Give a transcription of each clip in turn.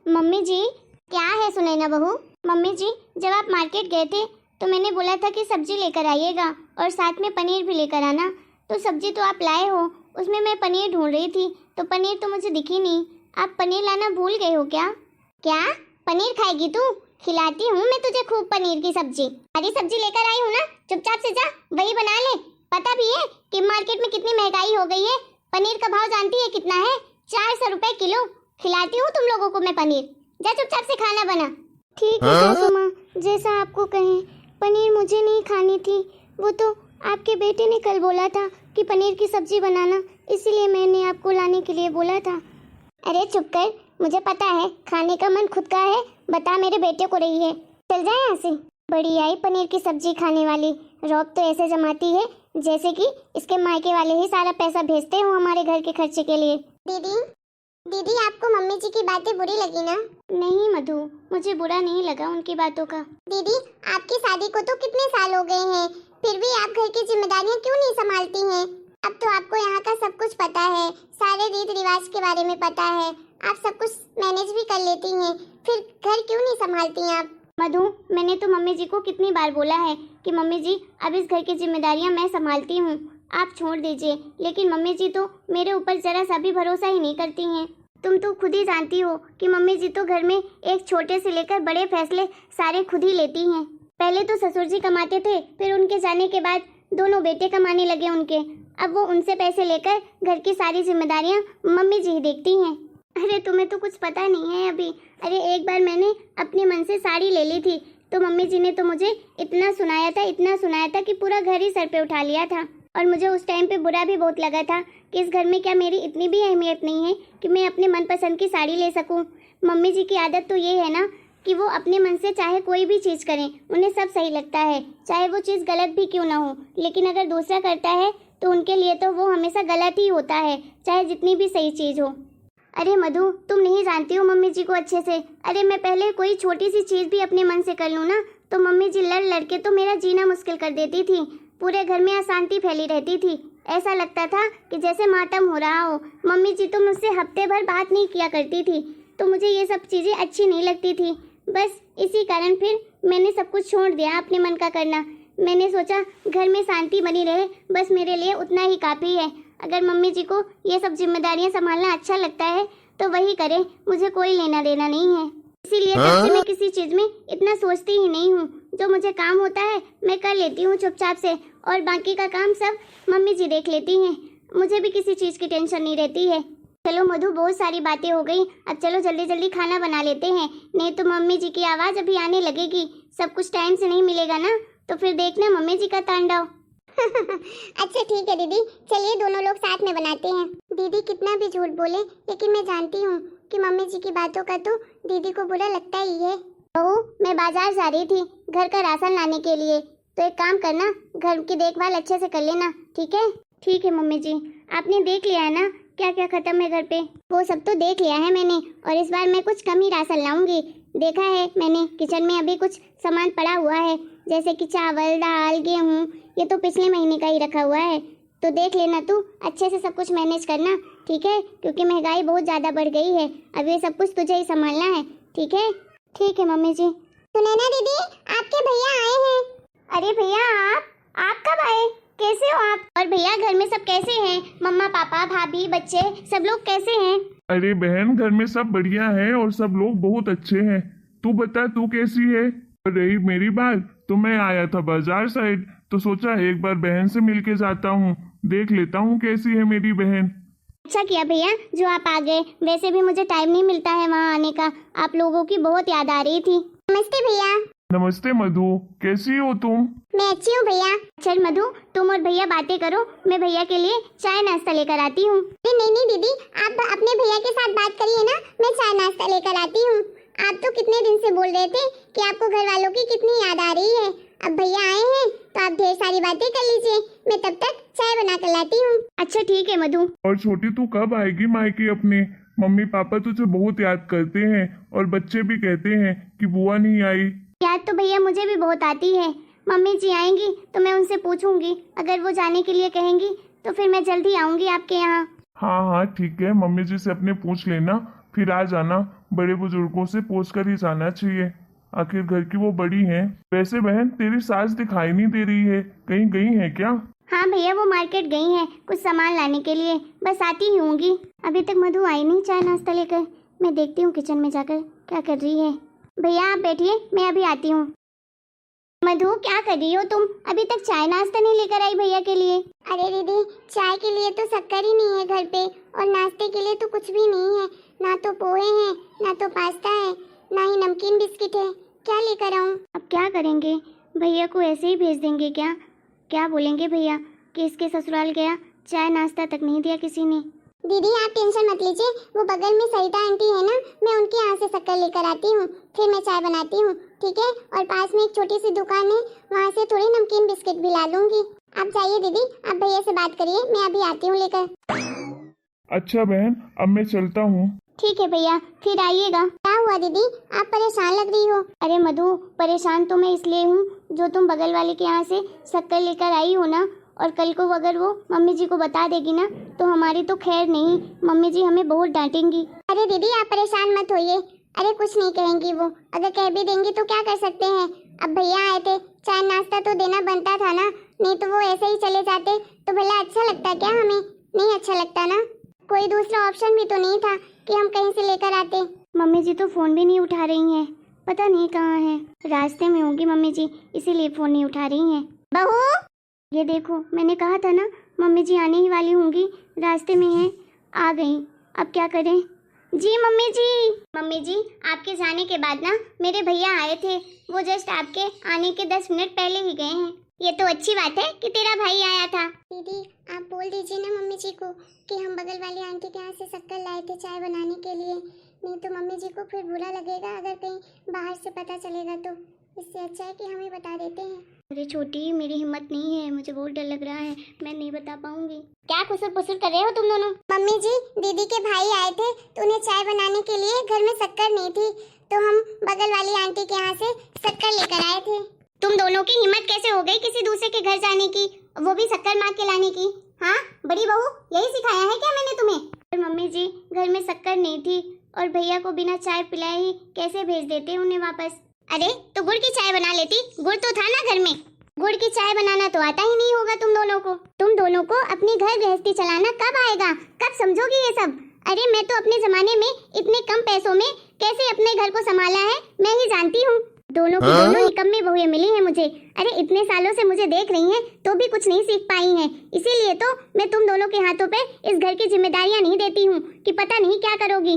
Mummy जी। क्या है सुनैना बहू? मम्मी जी, जब आप मार्केट गए थे तो मैंने बोला था कि सब्जी लेकर आइएगा और साथ में पनीर भी लेकर आना। तो सब्जी तो आप लाए हो, उसमें मैं पनीर ढूंढ रही थी तो पनीर तो मुझे दिखी नहीं। आप पनीर लाना भूल गए हो क्या? क्या पनीर खाएगी तू? खिलाती हूँ मैं तुझे खूब पनीर की सब्जी। हरी सब्जी लेकर आई हूँ ना, चुपचाप से जा वही बना ले। पता भी है कि मार्केट में कितनी महंगाई हो गई है। पनीर का भाव जानती है कितना है? 400 रुपए किलो। खिलाती हूँ तुम लोगों को मैं पनीर। जा चुपचाप से खाना बना। ठीक है सासू माँ, जैसा आपको कहें। पनीर मुझे नहीं खानी थी, वो तो आपके बेटे ने कल बोला था कि पनीर की सब्जी बनाना, इसीलिए मैंने आपको लाने के लिए बोला था। अरे चुप कर, मुझे पता है खाने का मन खुद का है। बता मेरे बेटे को रही है। चल जाए यहाँ से। बड़ी आई पनीर की सब्जी खाने वाली। रौब तो ऐसे जमाती है जैसे कि इसके मायके वाले ही सारा पैसा भेजते हो हमारे घर के खर्चे के लिए। दीदी दीदी, आपको मम्मी जी की बातें बुरी लगी ना? नहीं मधु, मुझे बुरा नहीं लगा उनकी बातों का। दीदी, आपकी शादी को तो कितने साल हो गए हैं, फिर भी आप घर की जिम्मेदारियां क्यों नहीं संभालती हैं? अब तो आपको यहाँ का सब कुछ पता है, सारे रीत रिवाज के बारे में पता है, आप सब कुछ मैनेज भी कर लेती हैं, फिर घर क्यों नहीं संभालती आप? मधु, मैंने तो मम्मी जी को कितनी बार बोला है कि मम्मी जी अब इस घर की जिम्मेदारियां मैं संभालती हूँ, आप छोड़ दीजिए, लेकिन मम्मी जी तो मेरे ऊपर जरा सा भी भरोसा ही नहीं करती हैं। तुम तो खुद ही जानती हो कि मम्मी जी तो घर में एक छोटे से लेकर बड़े फैसले सारे खुद ही लेती हैं। पहले तो ससुर जी कमाते थे, फिर उनके जाने के बाद दोनों बेटे कमाने लगे उनके। अब वो उनसे पैसे लेकर घर की सारी जिम्मेदारियां मम्मी जी ही देखती हैं। अरे तुम्हें तो कुछ पता नहीं है अभी। अरे एक बार मैंने अपने मन से साड़ी ले ली थी तो मम्मी जी ने तो मुझे इतना सुनाया था कि पूरा घर ही सर पे उठा लिया था। और मुझे उस टाइम पे बुरा भी बहुत लगा था कि इस घर में क्या मेरी इतनी भी अहमियत नहीं है कि मैं अपने मनपसंद की साड़ी ले सकूं। मम्मी जी की आदत तो ये है ना कि वो अपने मन से चाहे कोई भी चीज़ करें, उन्हें सब सही लगता है, चाहे वो चीज़ गलत भी क्यों ना हो। लेकिन अगर दूसरा करता है तो उनके लिए तो वो हमेशा गलत ही होता है, चाहे जितनी भी सही चीज़ हो। अरे मधु, तुम नहीं जानती हो मम्मी जी को अच्छे से। अरे मैं पहले कोई छोटी सी चीज़ भी अपने मन से कर लूँ ना तो मम्मी जी लड़ लड़ के तो मेरा जीना मुश्किल कर देती थी। पूरे घर में अशांति फैली रहती थी, ऐसा लगता था कि जैसे मातम हो रहा हो। मम्मी जी तो मुझसे हफ्ते भर बात नहीं किया करती थी, तो मुझे ये सब चीज़ें अच्छी नहीं लगती थी। बस इसी कारण फिर मैंने सब कुछ छोड़ दिया अपने मन का करना। मैंने सोचा घर में शांति बनी रहे, बस मेरे लिए उतना ही काफ़ी है। अगर मम्मी जी को ये सब जिम्मेदारियां संभालना अच्छा लगता है तो वही करें, मुझे कोई लेना देना नहीं है। इसीलिए तब से मैं किसी चीज़ में इतना सोचती ही नहीं हूँ। जो मुझे काम होता है मैं कर लेती हूँ चुपचाप से, और बाकी का काम सब मम्मी जी देख लेती हैं। मुझे भी किसी चीज़ की टेंशन नहीं रहती है। चलो मधु, बहुत सारी बातें हो गई, अब चलो जल्दी जल्दी खाना बना लेते हैं, नहीं तो मम्मी जी की आवाज़ अभी आने लगेगी। सब कुछ टाइम से नहीं मिलेगा ना तो फिर देखना मम्मी जी का तांडव। अच्छा ठीक है दीदी, चलिए दोनों लोग साथ में बनाते हैं। दीदी कितना भी झूठ बोले, लेकिन मैं जानती हूँ कि मम्मी जी की बातों का तो दीदी को बुरा लगता ही है। बहू, मैं बाजार जा रही थी घर का राशन लाने के लिए, तो एक काम करना, घर की देखभाल अच्छे से कर लेना, ठीक है? ठीक है मम्मी जी। आपने देख लिया है ना क्या क्या खत्म है घर पे? वो सब तो देख लिया है मैंने, और इस बार मैं कुछ कम ही राशन लाऊंगी। देखा है मैंने किचन में अभी कुछ सामान पड़ा हुआ है, जैसे कि चावल, दाल, गेहूँ, ये तो पिछले महीने का ही रखा हुआ है। तो देख लेना तू, अच्छे से सब कुछ मैनेज करना, ठीक है? क्योंकि महंगाई बहुत ज़्यादा बढ़ गई है, अब ये सब कुछ तुझे ही संभालना है, ठीक है? ठीक है मम्मी जी। सुनैना दीदी, आपके भैया आए हैं। अरे भैया, आप कब आए? कैसे हो आप? और भैया घर में सब कैसे हैं? मम्मा पापा भाभी बच्चे सब लोग कैसे हैं? अरे बहन, घर में सब बढ़िया है और सब लोग बहुत अच्छे हैं। तू बता, तू कैसी है? रही मेरी बात तो मैं आया था बाजार साइड, तो सोचा एक बार बहन से मिलके जाता हूँ, देख लेता हूँ कैसी है मेरी बहन। अच्छा किया भैया जो आप आ गए, वैसे भी मुझे टाइम नहीं मिलता है वहाँ आने का। आप लोगों की बहुत याद आ रही थी। नमस्ते भैया। नमस्ते मधु, कैसी हो तुम? मैं अच्छी हूँ भैया। चल मधु, तुम और भैया बातें करो, मैं भैया के लिए चाय नाश्ता लेकर आती हूँ। नहीं नहीं दीदी, आप अपने भैया के साथ बात करिए ना, मैं चाय नाश्ता लेकर आती हूँ। आप तो कितने दिन से बोल रहे थे कि आपको घर वालों की कितनी याद आ रही है। अब भैया आए हैं तो आप ढेर सारी बातें कर लीजिए, मैं तब तक चाय बना कर लाती हूँ। अच्छा ठीक है मधु। और छोटी, तू कब आएगी मायके अपने? मम्मी पापा तुझे बहुत याद करते हैं और बच्चे भी कहते हैं कि बुआ नहीं आई। याद तो भैया मुझे भी बहुत आती है। मम्मी जी आएंगी तो मैं उनसे पूछूंगी, अगर वो जाने के लिए कहेंगी तो फिर मैं जल्दी आऊंगी आपके यहाँ। हाँ हाँ ठीक है, मम्मी जी से अपने पूछ लेना, फिर आ जाना। बड़े बुजुर्गों से पूछ कर ही जाना चाहिए, आखिर घर की वो बड़ी हैं। वैसे बहन तेरी सास दिखाई नहीं दे रही है, कहीं गई है क्या? हाँ भैया, वो मार्केट गई हैं कुछ सामान लाने के लिए, बस आती ही होंगी। अभी तक मधु आई नहीं चाय नाश्ता लेकर। मैं देखती हूँ किचन में जाकर क्या कर रही है। भैया आप बैठिए, मैं अभी आती हूँ। मधु क्या कर रही हो तुम? अभी तक चाय नाश्ता नहीं लेकर आई भैया के लिए? अरे दीदी, चाय के लिए तो शक्कर ही नहीं है घर पे, और नाश्ते के लिए तो कुछ भी नहीं है। ना तो पोहे हैं, ना तो पास्ता है, ना ही नमकीन बिस्किट है। क्या लेकर आऊँ? अब क्या करेंगे? भैया को ऐसे ही भेज देंगे क्या? क्या बोलेंगे भैया कि इसके ससुराल गया, चाय नाश्ता तक नहीं दिया किसी ने। दीदी आप टेंशन मत लीजिए, वो बगल में सरिता आंटी है ना, मैं उनके यहाँ से शक्कर लेकर आती हूँ, फिर मैं चाय बनाती हूँ, ठीक है? और पास में एक छोटी सी दुकान है, वहाँ से थोड़ी नमकीन बिस्किट भी ला लूंगी। आप जाइए दीदी, आप भैया से बात करिए, मैं अभी आती हूँ लेकर। अच्छा बहन, अब मैं चलता हूँ। ठीक है भैया, फिर आइएगा। क्या हुआ दीदी, आप परेशान लग रही हो? अरे मधु, परेशान तो मैं इसलिए हूँ जो तुम बगल वाले के यहाँ से शक्कर लेकर आई हो ना, और कल को अगर वो मम्मी जी को बता देगी ना तो हमारी तो खैर नहीं, मम्मी जी हमें बहुत डांटेंगी। अरे दीदी आप परेशान मत होइए, अरे कुछ नहीं कहेंगी वो, अगर कह भी देंगी तो क्या कर सकते हैं। अब भैया आए थे, चाय नाश्ता तो देना बनता था ना, नहीं तो वो ऐसे ही चले जाते तो भला अच्छा लगता क्या? हमें नहीं अच्छा लगता ना। कोई दूसरा ऑप्शन भी तो नहीं था कि हम कहीं से लेकर आते। मम्मी जी तो फोन भी नहीं उठा रही हैं, पता नहीं कहाँ है, रास्ते में होंगी मम्मी जी, इसीलिए फोन नहीं उठा रही हैं। बहू ये देखो, मैंने कहा था ना मम्मी जी आने ही वाली होंगी, रास्ते में हैं, आ गई। अब क्या करें? जी मम्मी जी। मम्मी जी आपके जाने के बाद ना मेरे भैया आए थे, वो जस्ट आपके आने के 10 मिनट पहले ही गए हैं। ये तो अच्छी बात है कि तेरा भाई आया था। दीदी आप बोल दीजिए ना मम्मी जी को कि हम बगल वाली आंटी के यहाँ से शक्कर लाए थे चाय बनाने के लिए, नहीं तो मम्मी जी को फिर बुरा लगेगा अगर कहीं बाहर से पता चलेगा तो। इससे अच्छा है कि हम ही बता देते हैं। अरे छोटी, मेरी हिम्मत नहीं है, मुझे बहुत डर लग रहा है, मैं नहीं बता पाऊंगी। क्या खुसर पुसर कर रहे हो तुम दोनों? मम्मी जी दीदी के भाई आए थे तो उन्हें चाय बनाने के लिए घर में शक्कर नहीं थी, तो हम बगल वाली आंटी के यहाँ से शक्कर लेकर आए थे। तुम दोनों की हिम्मत कैसे हो गई किसी दूसरे के घर जाने की, वो भी शक्कर मांग के लाने की? हाँ बड़ी बहू, यही सिखाया है क्या मैंने तुम्हें? मम्मी जी घर में शक्कर नहीं थी, और भैया को बिना चाय पिलाए ही कैसे भेज देते उन्हें वापस? अरे तो गुड़ की चाय बना लेती, गुड़ तो था ना घर में। गुड़ की चाय बनाना तो आता ही नहीं होगा तुम दोनों को। तुम दोनों को अपनी घर गृहस्थी चलाना कब आएगा, कब समझोगी ये सब? अरे मैं तो अपने जमाने में इतने कम पैसों में कैसे अपने घर को संभाला है मैं ही जानती हूँ। दोनों की दोनों निकम्मी बहुएं मिली हैं मुझे। अरे इतने सालों से मुझे देख रही हैं तो भी कुछ नहीं सीख पाई हैं, इसीलिए तो मैं तुम दोनों के हाथों पे इस घर की जिम्मेदारियां नहीं देती हूँ कि पता नहीं क्या करोगी।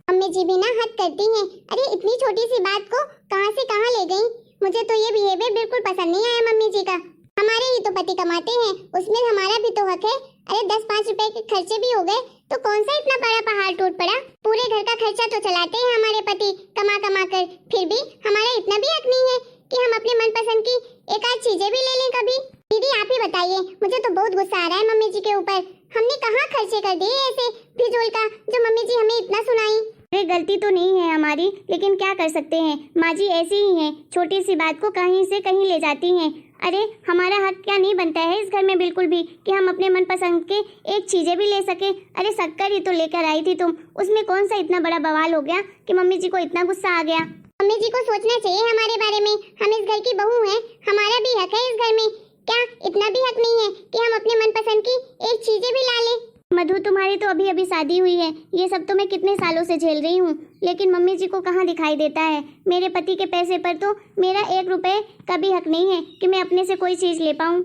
मम्मी जी भी ना हद करती हैं। अरे इतनी छोटी सी बात को कहां से कहां ले गई। मुझे तो ये बिहेवियर बिल्कुल पसंद नहीं आया मम्मी जी का। हमारे ही तो पति कमाते हैं, उसमें हमारा भी तो हक है। अरे 10-5 रुपए के खर्चे भी हो गए तो कौन सा इतना बड़ा पहाड़ टूट पड़ा। पूरे घर का खर्चा तो चलाते हैं हमारे पति कमा कमा कर, फिर भी हमारा इतना भी हक नहीं है कि हम अपने मनपसंद की एक आध चीजें भी ले लें कभी। दीदी आप ही बताइए, मुझे तो बहुत गुस्सा आ रहा है मम्मी जी के ऊपर। हमने कहाँ खर्चे कर दिए ऐसे फिजूल का जो मम्मी जी हमें इतना सुनाई। अरे गलती तो नहीं है हमारी, लेकिन क्या कर सकते हैं, माँ जी ऐसी ही हैं, छोटी सी बात को कहीं से कहीं ले जाती हैं। अरे हमारा हक क्या नहीं बनता है इस घर में बिल्कुल भी कि हम अपने मनपसंद के एक चीजें भी ले सके। अरे शक्कर ही तो लेकर आई थी तुम, उसमें कौन सा इतना बड़ा बवाल हो गया कि मम्मी जी को इतना गुस्सा आ गया। मम्मी जी को सोचना चाहिए हमारे बारे में, हम इस घर की बहू हैं, हमारा भी हक है इस घर में। क्या इतना भी हक नहीं है कि हम अपने मनपसंद की एक चीजें भी ला लें? मधु तुम्हारी तो अभी अभी शादी हुई है, ये सब तो मैं कितने सालों से झेल रही हूँ, लेकिन मम्मी जी को कहाँ दिखाई देता है। मेरे पति के पैसे पर तो मेरा 1 रुपए का भी हक नहीं है कि मैं अपने से कोई चीज ले पाऊँ।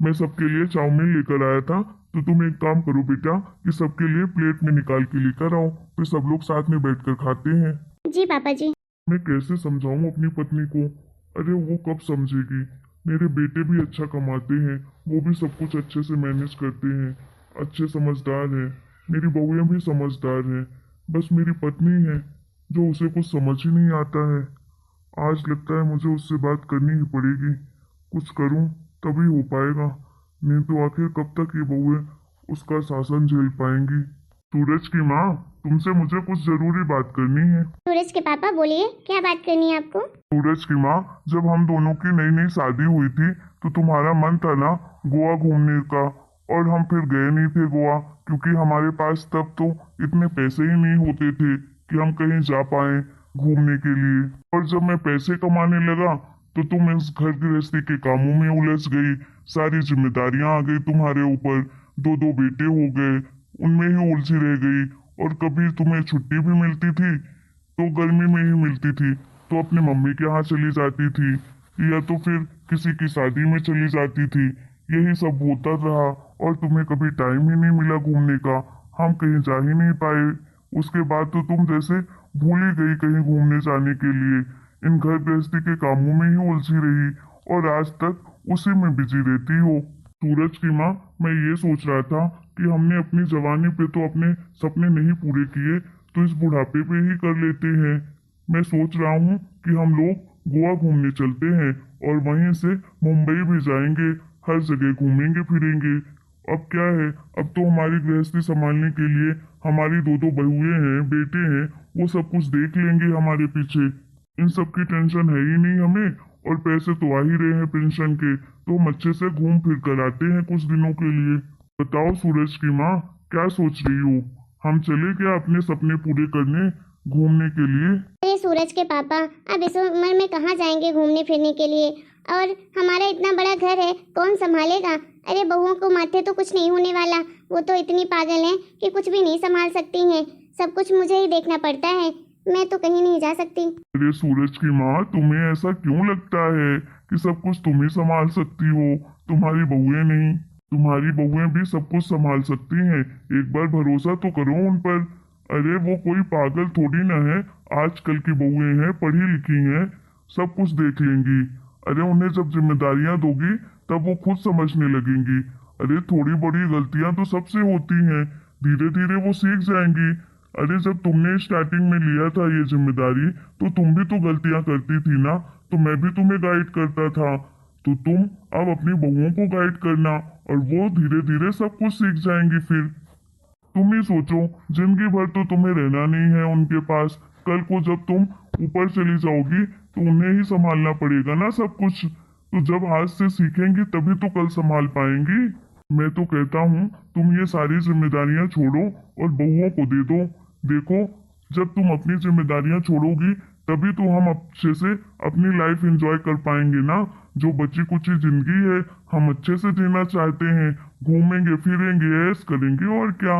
मैं सबके लिए चाउमीन लेकर आया था, तो तुम एक काम करो बेटा कि सबके लिए प्लेट में निकाल के लेकर आओ, फिर सब लोग साथ में बैठकर खाते हैं। जी पापा जी। मैं कैसे समझाऊं अपनी पत्नी को, अरे वो कब समझेगी। मेरे बेटे भी अच्छा कमाते हैं, वो भी सब कुछ अच्छे से मैनेज करते हैं, अच्छे समझदार हैं, मेरी बहुएं भी समझदार हैं, बस मेरी पत्नी है जो उसे कुछ समझ ही नहीं आता है। आज लगता है मुझे उससे बात करनी ही पड़ेगी, कुछ करूं तभी हो पाएगा, नहीं तो आखिर कब तक ये बहुएं उसका शासन झेल पाएंगी। सूरज की माँ, तुमसे मुझे कुछ जरूरी बात करनी है। सूरज के पापा बोलिए, क्या बात करनी है आपको? सूरज की माँ, जब हम दोनों की नई नई शादी हुई थी तो तुम्हारा मन था ना गोवा घूमने का, और हम फिर गए नहीं थे गोवा, क्योंकि हमारे पास तब तो इतने पैसे ही नहीं होते थे कि हम कहीं जा पाए घूमने के लिए। और जब मैं पैसे कमाने लगा तो तुम इस घर गृहस्थी के कामों में उलझ गई, सारी जिम्मेदारियां आ गई तुम्हारे ऊपर, दो दो बेटे हो गए, उनमें ही उलझी रह गई। और कभी तुम्हें छुट्टी भी मिलती थी तो गर्मी में ही मिलती थी, तो अपने मम्मी के यहाँ चली जाती थी या तो फिर किसी की शादी में चली जाती थी। यही सब होता रहा और तुम्हें कभी टाइम ही नहीं मिला घूमने का, हम कहीं जा ही नहीं पाए। उसके बाद तो तुम जैसे भूल ही गई कहीं घूमने जाने के लिए, इन घर गृहस्थी के कामों में ही उलझी रही और आज तक उसी में बिजी रहती हो। सूरज की माँ, मैं ये सोच रहा था कि हमने अपनी जवानी पे तो अपने सपने नहीं पूरे किए, तो इस बुढ़ापे पे ही कर लेते हैं। मैं सोच रहा हूँ कि हम लोग गोवा घूमने चलते हैं और वहीं से मुंबई भी जाएंगे, हर जगह घूमेंगे फिरेंगे। अब क्या है, अब तो हमारी गृहस्थी संभालने के लिए हमारी दो दो बहुएं हैं, बेटे हैं, वो सब कुछ देख लेंगे हमारे पीछे। इन सब की टेंशन है ही नहीं हमें, और पैसे तो आ ही रहे हैं पेंशन के, तो हम अच्छे से घूम फिर कर आते हैं कुछ दिनों के लिए। बताओ सूरज की माँ, क्या सोच रही हो? हम चले क्या अपने सपने पूरे करने घूमने के लिए? अरे सूरज के पापा, अब इस उम्र में कहाँ जाएंगे घूमने फिरने के लिए? और हमारा इतना बड़ा घर है, कौन संभालेगा? अरे बहुओं को माथे तो कुछ नहीं होने वाला, वो तो इतनी पागल हैं कि कुछ भी नहीं संभाल सकती हैं। सब कुछ मुझे ही देखना पड़ता है, मैं तो कहीं नहीं जा सकती। अरे सूरज की माँ, तुम्हें ऐसा क्यों लगता है कि सब कुछ तुम ही संभाल सकती हो, तुम्हारी बहुएं नहीं? तुम्हारी बहुएं भी सब कुछ संभाल सकती हैं, एक बार भरोसा तो करो उन पर। अरे वो कोई पागल थोड़ी ना है, आजकल की बहुएं हैं, पढ़ी लिखी हैं, सब कुछ देख लेंगी। अरे उन्हें जब जिम्मेदारियां दोगी तब वो खुद समझने लगेंगी। अरे थोड़ी बड़ी गलतियां तो सबसे होती हैं, धीरे धीरे वो सीख जाएंगी। अरे जब तुमने स्टार्टिंग में लिया था ये जिम्मेदारी तो तुम भी तो गलतियां करती थी ना, तो मैं भी तुम्हें गाइड करता था। तो तुम अब अपनी बहुओं को गाइड करना और वो धीरे धीरे सब कुछ सीख जाएंगी। फिर तुम ही सोचो, जिंदगी भर तो तुम्हें रहना नहीं है उनके पास, कल को जब तुम ऊपर चली जाओगी तो उन्हें ही संभालना पड़ेगा ना सब कुछ। तो जब आज से सीखेंगी तभी तो कल संभाल पाएंगी। मैं तो कहता हूँ तुम ये सारी जिम्मेदारियां छोड़ो और बहुओं को दे दो। देखो, जब तुम अपनी जिम्मेदारियां छोड़ोगी तभी तो हम अच्छे से अपनी लाइफ एंजॉय कर पाएंगे ना। जो बची कुची जिंदगी है हम अच्छे से जीना चाहते हैं, घूमेंगे फिरेंगे ऐश करेंगे और क्या।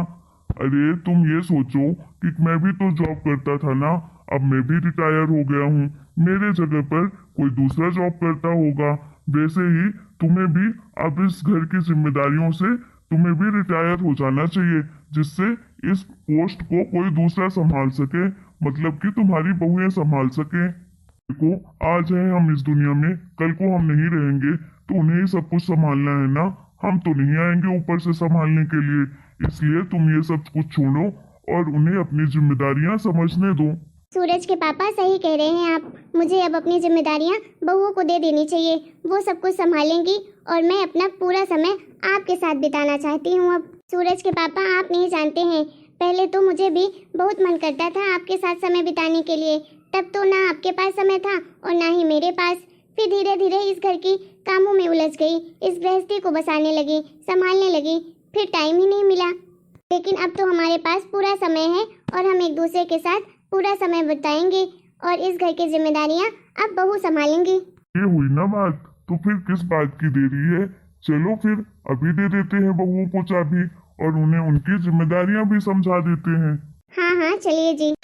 अरे तुम ये सोचो कि मैं भी तो जॉब करता था ना, अब मैं भी रिटायर हो गया हूँ, मेरे जगह पर कोई दूसरा जॉब करता होगा। वैसे ही तुम्हें भी अब इस घर की जिम्मेदारियों से तुम्हें भी रिटायर हो जाना चाहिए, जिससे इस पोस्ट को कोई दूसरा संभाल सके, मतलब कि तुम्हारी बहुएं संभाल सके। देखो, आज है हम इस दुनिया में, कल को हम नहीं रहेंगे, तो उन्हें ही सब कुछ संभालना है ना। हम तो नहीं आएंगे ऊपर से संभालने के लिए, इसलिए तुम ये सब कुछ छोड़ो और उन्हें अपनी जिम्मेदारियां समझने दो। सूरज के पापा सही कह रहे हैं आप, मुझे अब अपनी जिम्मेदारियां बहुओं को दे देनी चाहिए, वो सब कुछ संभालेंगी और मैं अपना पूरा समय आपके साथ बिताना चाहती हूँ अब। सूरज के पापा, आप नहीं जानते हैं, पहले तो मुझे भी बहुत मन करता था आपके साथ समय बिताने के लिए, तब तो ना आपके पास समय था और ना ही मेरे पास। फिर धीरे धीरे इस घर की कामों में उलझ गई, इस गृहस्थी को बसाने लगी, संभालने लगी, फिर टाइम ही नहीं मिला। लेकिन अब तो हमारे पास पूरा समय है और हम एक दूसरे के साथ पूरा समय बिताएंगे और इस घर की जिम्मेदारियां अब बहू संभालेंगी। ये हुई ना बात, तो फिर किस बात की देरी है? चलो फिर अभी दे देते हैं बहुओं को चाबी और उन्हें उनकी जिम्मेदारियां भी समझा देते हैं। हाँ हाँ चलिए जी।